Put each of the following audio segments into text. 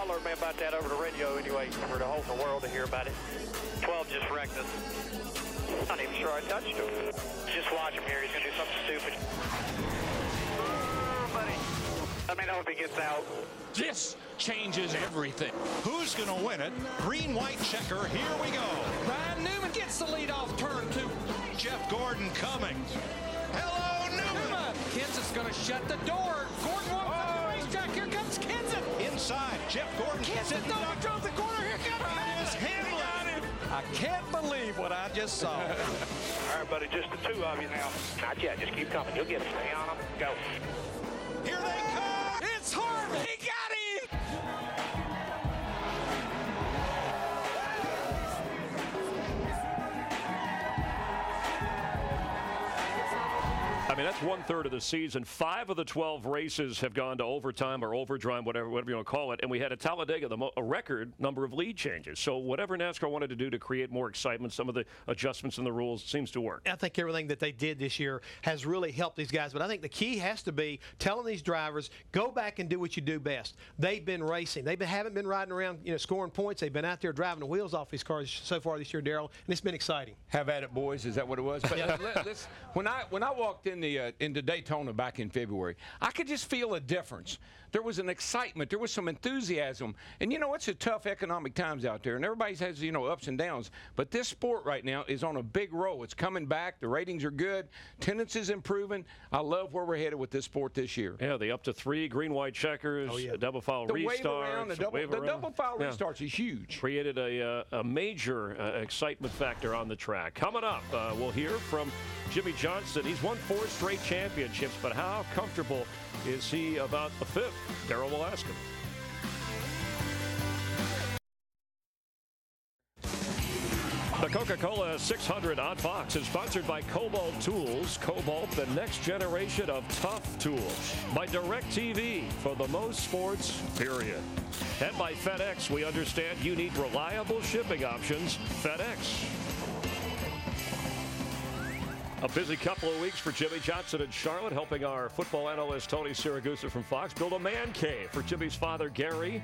I'll learn about that over the radio anyway for the whole world to hear about it. 12 just wrecked us. Not even sure I touched him. Just watch him here. He's going to do something stupid. Oh, buddy. Let me know if he gets out. This changes everything. Who's going to win it? Green-white checker. Here we go. Ryan Newman gets the lead off turn 2. Jeff Gordon coming. Hello, Newman. Kenseth's going to shut the door. Gordon walks up the racetrack. Here comes Kenseth. Inside, Jeff Gordon. Kenseth drove the corner. Here comes Hamlin. I can't believe what I just saw. All right, buddy, just the two of you now. Not yet, just keep coming. You'll get it. Stay on them. Go. Here they come. It's Harvey. He got him. I mean, that's 1/3 of the season. 5 of the 12 races have gone to overtime or overdrive, whatever you want to call it. And we had at Talladega a record number of lead changes. So whatever NASCAR wanted to do to create more excitement, some of the adjustments in the rules seems to work. I think everything that they did this year has really helped these guys. But I think the key has to be telling these drivers, go back and do what you do best. They've been racing. Haven't been riding around, scoring points. They've been out there driving the wheels off these cars so far this year, Darrell, and it's been exciting. Have at it, boys. Is that what it was? But when I walked in into Daytona back in February, I could just feel a difference. There was an excitement. There was some enthusiasm. And, it's a tough economic times out there, and everybody has, ups and downs. But this sport right now is on a big roll. It's coming back. The ratings are good. Attendance is improving. I love where we're headed with this sport this year. Yeah, the up to 3 green-white checkers, double file restarts. The double file restarts is huge. Created a major excitement factor on the track. Coming up, we'll hear from Jimmy Johnson. He's won 4 straight championships, but how comfortable is he about the 5th? Darrell will ask him. The Coca-Cola 600 on Fox is sponsored by Cobalt Tools. Cobalt, the next generation of tough tools. By DirecTV, for the most sports, period. And by FedEx, we understand you need reliable shipping options. FedEx. A busy couple of weeks for Jimmy Johnson in Charlotte, helping our football analyst Tony Siragusa from Fox build a man cave for Jimmy's father, Gary.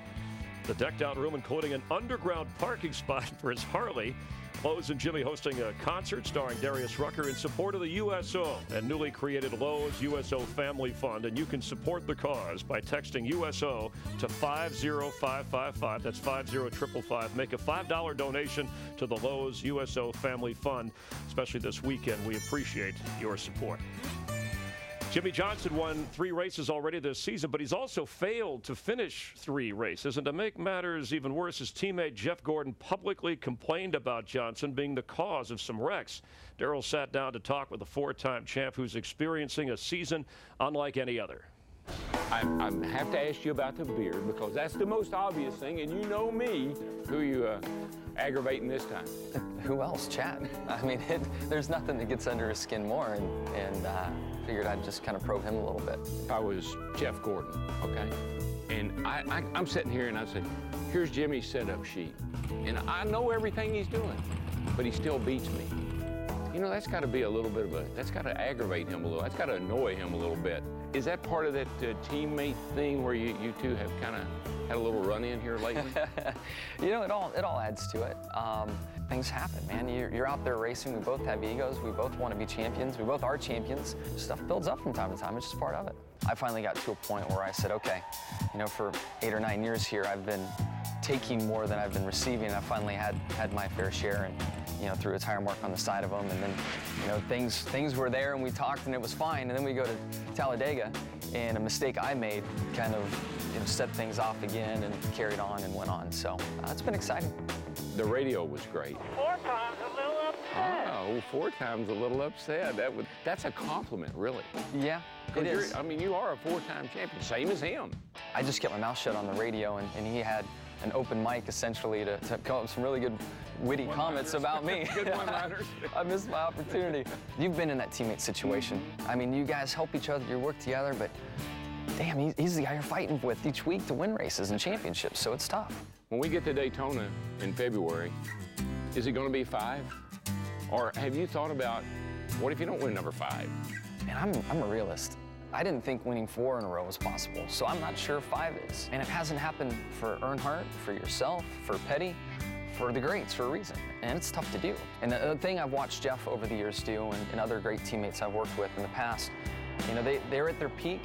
The decked-out room including an underground parking spot for his Harley. Lowe's and Jimmy hosting a concert starring Darius Rucker in support of the USO and newly created Lowe's USO Family Fund. And you can support the cause by texting USO to 50555. That's 50555. Make a $5 donation to the Lowe's USO Family Fund, especially this weekend. We appreciate your support. Jimmy Johnson won 3 races already this season, but he's also failed to finish 3 races. And to make matters even worse, his teammate Jeff Gordon publicly complained about Johnson being the cause of some wrecks. Darrell sat down to talk with a 4-time champ who's experiencing a season unlike any other. I have to ask you about the beard because that's the most obvious thing, and you know me. Who are you aggravating this time? Who else? Chad. I mean, there's nothing that gets under his skin more, and figured I'd just kind of probe him a little bit. I was Jeff Gordon, okay? And I'm sitting here and I said, here's Jimmy's setup sheet. And I know everything he's doing, but he still beats me. That's got to be a little bit of that's got to aggravate him a little. That's got to annoy him a little bit. Is that part of that teammate thing where you two have kind of had a little run-in here lately? It all adds to it. Things happen, man. You're out there racing. We both have egos. We both want to be champions. We both are champions. Stuff builds up from time to time. It's just part of it. I finally got to a point where I said, okay, for 8 or 9 years here, I've been taking more than I've been receiving. I finally had my fair share, and threw a tire mark on the side of them, and then things were there, and we talked, and it was fine. And then we go to Talladega, and a mistake I made kind of set things off again, and carried on and went on. So it's been exciting. The radio was great. 4 times a little upset. Oh, 4 times a little upset. That's a compliment, really. Yeah, it is. You are a 4-time champion, same as him. I just kept my mouth shut on the radio, and he had an open mic essentially to come up with some really good witty comments about me. Good one-liners. I missed my opportunity. You've been in that teammate situation. I mean, you guys help each other, you work together, but damn, he's the guy you're fighting with each week to win races and championships, so it's tough. When we get to Daytona in February, is it going to be 5? Or have you thought about, what if you don't win number 5? Man, I'm a realist. I didn't think winning 4 in a row was possible, so I'm not sure 5 is. And it hasn't happened for Earnhardt, for yourself, for Petty, for the greats for a reason, and it's tough to do. And the thing I've watched Jeff over the years do, and other great teammates I've worked with in the past, you know, they're at their peak,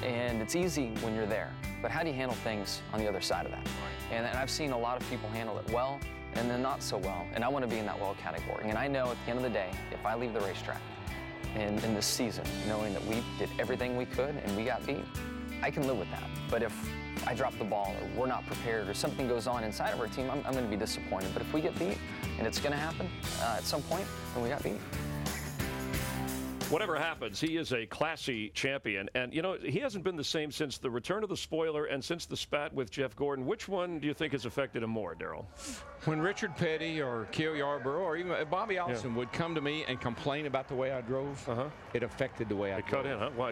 and it's easy when you're there. But how do you handle things on the other side of that? And I've seen a lot of people handle it well, and then not so well, and I want to be in that well category. And I know at the end of the day, if I leave the racetrack in this season, knowing that we did everything we could and we got beat, I can live with that. But if I drop the ball, or we're not prepared, or something goes on inside of our team, I'm going to be disappointed. But if we get beat, and it's going to happen at some point, then we got beat. Whatever happens, he is a classy champion. And, you know, he hasn't been the same since the return of the spoiler and since the spat with Jeff Gordon. Which one do you think has affected him more, Darrell? When Richard Petty or Cale Yarborough or even Bobby Allison would come to me and complain about the way I drove, it affected the way I drove. Cut in, huh? Why?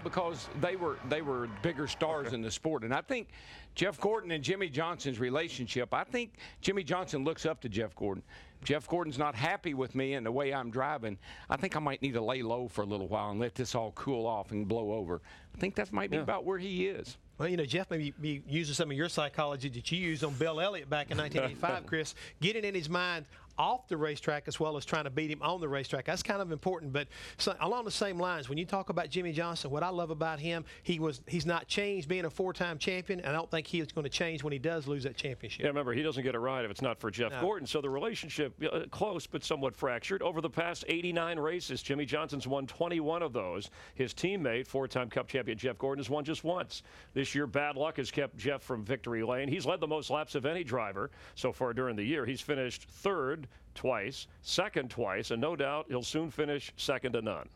Because they were bigger stars in the sport. And I think Jeff Gordon and Jimmy Johnson's relationship, I think Jimmy Johnson looks up to Jeff Gordon. Jeff Gordon's not happy with me and the way I'm driving. I think I might need to lay low for a little while and let this all cool off and blow over. I think that might be about where he is. Well, you know, Jeff may be using some of your psychology that you used on Bill Elliott back in 1985, Chris, getting in his mind off the racetrack as well as trying to beat him on the racetrack. That's kind of important. But so, along the same lines, when you talk about Jimmy Johnson, what I love about him, he's not changed being a 4-time champion, and I don't think he is going to change when he does lose that championship. Yeah, remember, he doesn't get a ride if it's not for Jeff Gordon. So the relationship, close but somewhat fractured. Over the past 89 races, Jimmy Johnson's won 21 of those. His teammate, 4-time Cup champion Jeff Gordon, has won just once. This year, bad luck has kept Jeff from victory lane. He's led the most laps of any driver so far during the year. He's finished 3rd twice, 2nd twice, and no doubt he'll soon finish 2nd to none.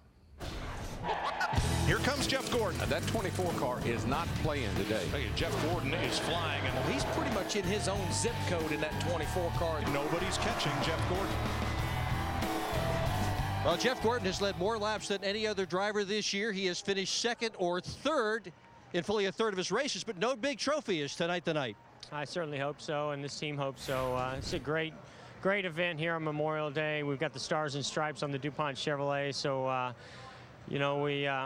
Here comes Jeff Gordon. That 24 car is not playing today. Hey, Jeff Gordon is flying, and He's pretty much in his own zip code in that 24 car. nobody's catching Jeff Gordon. Well, Jeff Gordon has led more laps than any other driver this year. He has finished 2nd or 3rd in fully a third of his races, but no big trophy is tonight. I certainly hope so, and this team hopes so. It's a great event here on Memorial Day. We've got the Stars and Stripes on the DuPont Chevrolet, so you know,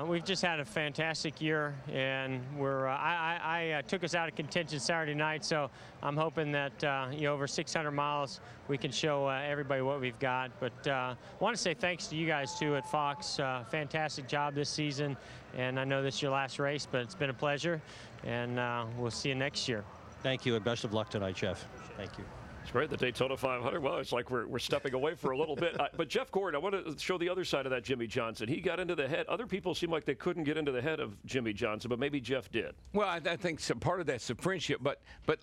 we've just had a fantastic year, and I took us out of contention Saturday night, so I'm hoping that you know, over 600 miles we can show everybody what we've got. But I want to say thanks to you guys too at Fox. Fantastic job this season, and I know this is your last race, but it's been a pleasure, and we'll see you next year. Thank you, and best of luck tonight, Jeff. Thank you. It's great, the Daytona 500. Well, it's like we're stepping away for a little bit. But Jeff Gordon, I want to show the other side of that Jimmy Johnson. He got into the head. Other people seem like they couldn't get into the head of Jimmy Johnson, but maybe Jeff did. Well, I think some part of that's the friendship. But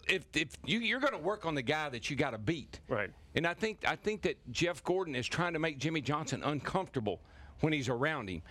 if you're going to work on the guy that you got to beat, right? And I think that Jeff Gordon is trying to make Jimmy Johnson uncomfortable when he's around him,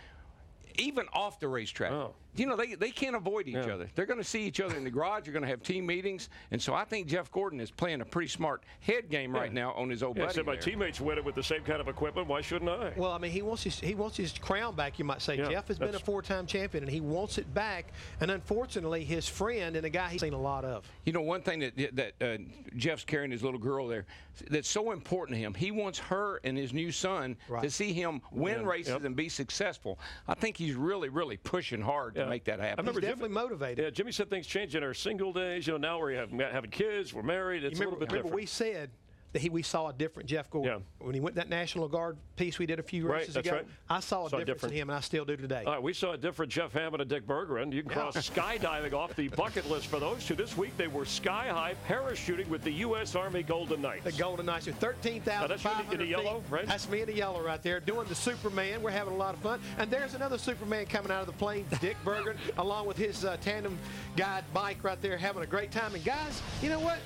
even off the racetrack. Oh. You know, they can't avoid each other. They're going to see each other in the garage. You're going to have team meetings. And so I think Jeff Gordon is playing a pretty smart head game right now on his old buddy. So my teammates win it with the same kind of equipment. Why shouldn't I? Well, I mean, he wants his crown back, you might say. Yeah, Jeff has been a 4-time champion, and he wants it back. And unfortunately, his friend and a guy he's seen a lot of. You know, one thing that Jeff's carrying his little girl there that's so important to him, he wants her and his new son to see him win races and be successful. I think he's really, really pushing hard to make that happen. He's definitely motivated. Yeah, Jimmy said things changed in our single days. You know, now we're having kids, we're married. It's a little bit different. We said that we saw a different Jeff Gordon. When he went that National Guard piece we did a few races ago, I saw a difference in him, and I still do today. All right, we saw a different Jeff Hammond and Dick Bergeron. You can cross skydiving off the bucket list for those two. This week they were sky high parachuting with the U.S. Army Golden Knights. The Golden Knights are 13,500 that's in the yellow, right? That's me in the yellow right there, doing the Superman. We're having a lot of fun. And there's another Superman coming out of the plane, Dick Bergeron, along with his tandem guide bike right there, having a great time. And guys, you know what?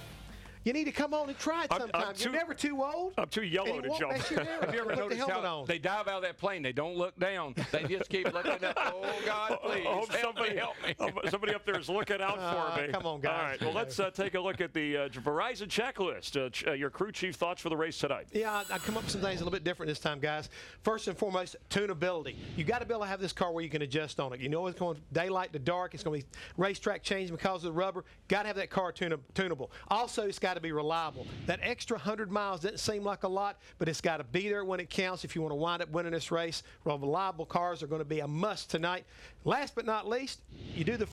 You need to come on and try it sometime. You're never too old. I'm too yellow to jump. Have you ever noticed how they dive out of that plane? They don't look down. They just keep looking up. Oh, God, please. Help me. Somebody up there is looking out for me. Come on, guys. All right, well, let's take a look at the Verizon checklist. Your crew chief thoughts for the race tonight. Yeah, I come up with some things a little bit different this time, guys. First and foremost, tunability. You got to be able to have this car where you can adjust on it. You know it's going daylight to dark. It's going to be racetrack changing because of the rubber. Got to have that car tunable. Also, it's got got to be reliable. That extra 100 miles doesn't seem like a lot, but it's got to be there when it counts if you want to wind up winning this race. Reliable cars are going to be a must tonight. Last but not least, you do the